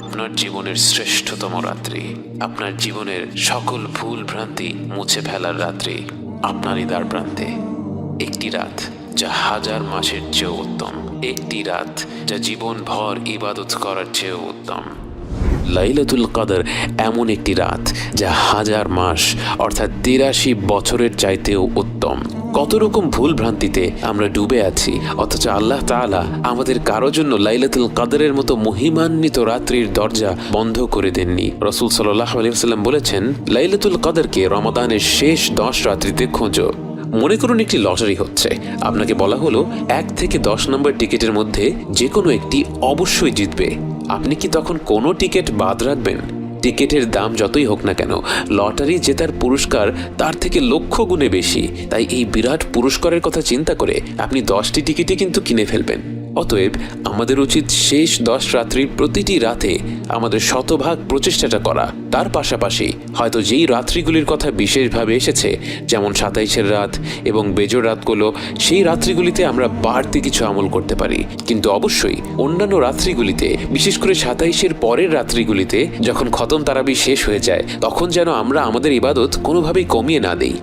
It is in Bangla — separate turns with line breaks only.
আপনার জীবনের শ্রেষ্ঠতম রাত্রি, আপনার জীবনের সকল ভুল ভ্রান্তি মুছে ফেলার রাত্রি আপনারই দ্বার প্রান্তে। একটি রাত যা হাজার মাসের চেয়েও উত্তম, একটি রাত যা জীবন ভর ইবাদত করার চেয়েও উত্তম। লাইলাতুল কদর এমন একটি রাত যা হাজার মাস অর্থাৎ ৮৩ বছরের চাইতেও উত্তম। কত রকম ভুল ভ্রান্তিতে আমরা ডুবে আছি, অথচ আল্লাহ তাআলা আমাদের কারো জন্য লাইলাতুল কদরের মতো মহিমান্বিত রাত্রির দরজা বন্ধ করে দেননি। রাসূল সাল্লাল্লাহু আলাইহি ওয়াসাল্লাম বলেছেন, লাইলাতুল কদরকে রমাদানের শেষ 10 রাত্রিতে খোঁজো। মনে করুন একটি লটারি হচ্ছে, আপনাকে বলা হলো 1 থেকে 10 নম্বর টিকিটের মধ্যে যে কোনো একটি অবশ্যই জিতবে। আপনি কি তখন কোনো টিকিট বাদ রাখবেন? টিকিটের দাম যতই হোক না কেন, লটারি জেতার পুরস্কার তার থেকে লক্ষ গুণে বেশি। তাই এই বিরাট পুরস্কারের কথা চিন্তা করে আপনি 10টি টিকিটই কিন্তু কিনে ফেলবেন। অতএব আমাদের উচিত শেষ 10 রাত্রির প্রতিটি রাতে আমাদের শতভাগ প্রচেষ্টাটা করা। তার পাশাপাশি হয়তো যেই রাত্রিগুলির কথা বিশেষভাবে এসেছে, যেমন 27-এর রাত এবং বেজোড় রাতগুলো, সেই রাত্রিগুলিতে আমরা বাড়তি কিছু আমল করতে পারি। কিন্তু অবশ্যই অন্যান্য রাত্রিগুলিতে, বিশেষ করে 27-এর পরের রাত্রিগুলিতে যখন খতম তারাবি শেষ হয়ে যায়, তখন যেন আমরা আমাদের ইবাদত কোনোভাবেই কমিয়ে না দেই।